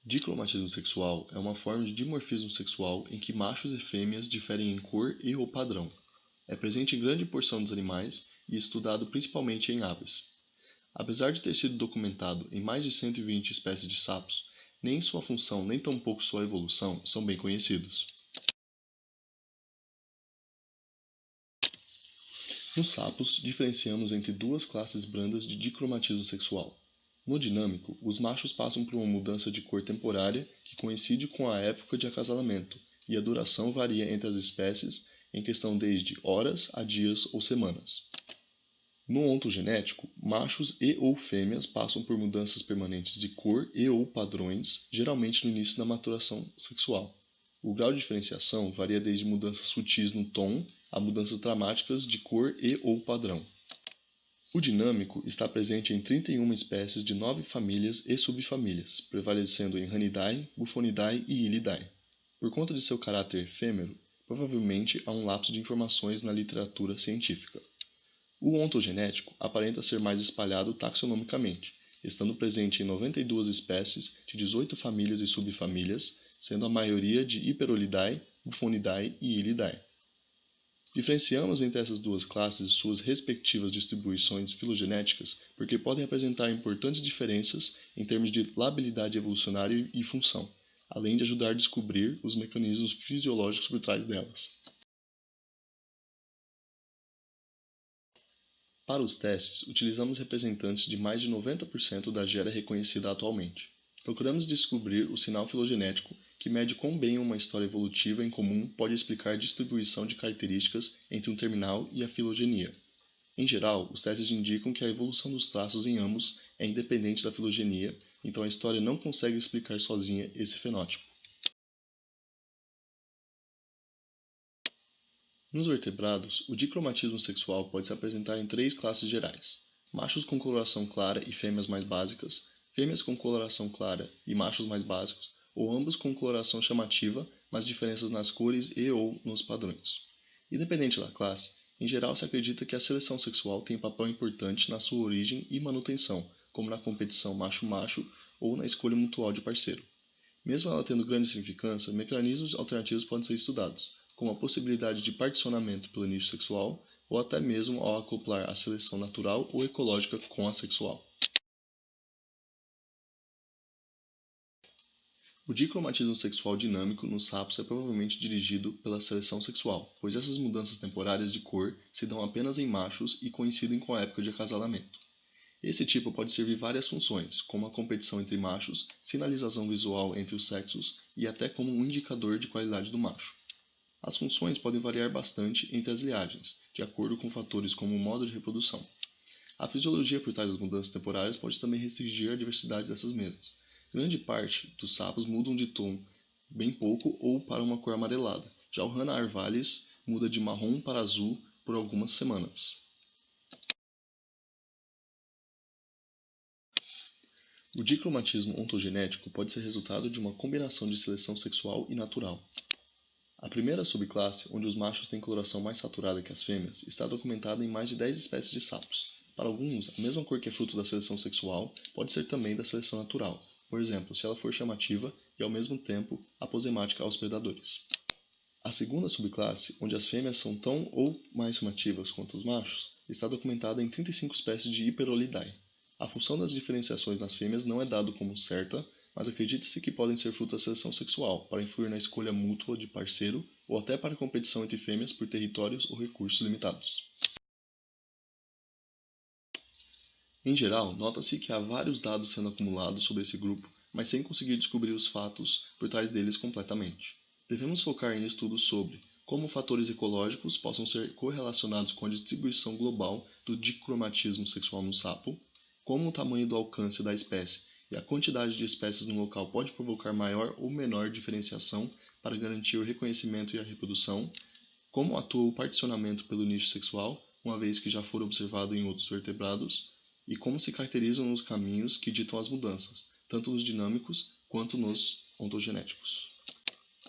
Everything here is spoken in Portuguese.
Dicromatismo sexual é uma forma de dimorfismo sexual em que machos e fêmeas diferem em cor e ou padrão. É presente em grande porção dos animais e estudado principalmente em aves. Apesar de ter sido documentado em mais de 120 espécies de sapos, nem sua função nem tampouco sua evolução são bem conhecidos. Nos sapos, diferenciamos entre duas classes brandas de dicromatismo sexual. No dinâmico, os machos passam por uma mudança de cor temporária que coincide com a época de acasalamento, e a duração varia entre as espécies em questão desde horas a dias ou semanas. No ontogenético, machos e ou fêmeas passam por mudanças permanentes de cor e ou padrões, geralmente no início da maturação sexual. O grau de diferenciação varia desde mudanças sutis no tom a mudanças dramáticas de cor e ou padrão. O dinâmico está presente em 31 espécies de 9 famílias e subfamílias, prevalecendo em Ranidae, Buffonidae e Ilidae. Por conta de seu caráter efêmero, provavelmente há um lapso de informações na literatura científica. O ontogenético aparenta ser mais espalhado taxonomicamente, estando presente em 92 espécies de 18 famílias e subfamílias, sendo a maioria de Hiperolidae, Buffonidae e Ilidae. Diferenciamos entre essas duas classes e suas respectivas distribuições filogenéticas porque podem apresentar importantes diferenças em termos de labilidade evolucionária e função, além de ajudar a descobrir os mecanismos fisiológicos por trás delas. Para os testes, utilizamos representantes de mais de 90% da gera reconhecida atualmente. Procuramos descobrir o sinal filogenético que mede quão bem uma história evolutiva em comum pode explicar a distribuição de características entre um terminal e a filogenia. Em geral, os testes indicam que a evolução dos traços em ambos é independente da filogenia, então a história não consegue explicar sozinha esse fenótipo. Nos vertebrados, o dicromatismo sexual pode se apresentar em 3 classes gerais: machos com coloração clara e fêmeas mais básicas, fêmeas com coloração clara e machos mais básicos, ou ambos com coloração chamativa, mas diferenças nas cores e ou nos padrões. Independente da classe, em geral se acredita que a seleção sexual tem papel importante na sua origem e manutenção, como na competição macho-macho ou na escolha mutual de parceiro. Mesmo ela tendo grande significância, mecanismos alternativos podem ser estudados, como a possibilidade de particionamento pelo nicho sexual ou até mesmo ao acoplar a seleção natural ou ecológica com a sexual. O dicromatismo sexual dinâmico nos sapos é provavelmente dirigido pela seleção sexual, pois essas mudanças temporárias de cor se dão apenas em machos e coincidem com a época de acasalamento. Esse tipo pode servir várias funções, como a competição entre machos, sinalização visual entre os sexos e até como um indicador de qualidade do macho. As funções podem variar bastante entre as liagens, de acordo com fatores como o modo de reprodução. A fisiologia por trás das mudanças temporárias pode também restringir a diversidade dessas mesmas. Grande parte dos sapos mudam de tom bem pouco ou para uma cor amarelada. Já o Rana arvalis muda de marrom para azul por algumas semanas. O dicromatismo ontogenético pode ser resultado de uma combinação de seleção sexual e natural. A primeira subclasse, onde os machos têm coloração mais saturada que as fêmeas, está documentada em mais de 10 espécies de sapos. Para alguns, a mesma cor que é fruto da seleção sexual pode ser também da seleção natural, por exemplo, se ela for chamativa e ao mesmo tempo aposemática aos predadores. A segunda subclasse, onde as fêmeas são tão ou mais chamativas quanto os machos, está documentada em 35 espécies de Hiperolidae. A função das diferenciações nas fêmeas não é dado como certa, mas acredita-se que podem ser fruto da seleção sexual, para influir na escolha mútua de parceiro ou até para a competição entre fêmeas por territórios ou recursos limitados. Em geral, nota-se que há vários dados sendo acumulados sobre esse grupo, mas sem conseguir descobrir os fatos por trás deles completamente. Devemos focar em estudos sobre como fatores ecológicos possam ser correlacionados com a distribuição global do dicromatismo sexual no sapo, como o tamanho do alcance da espécie e a quantidade de espécies no local pode provocar maior ou menor diferenciação para garantir o reconhecimento e a reprodução, como atua o particionamento pelo nicho sexual, uma vez que já for observado em outros vertebrados, e como se caracterizam os caminhos que ditam as mudanças, tanto nos dinâmicos quanto nos ontogenéticos.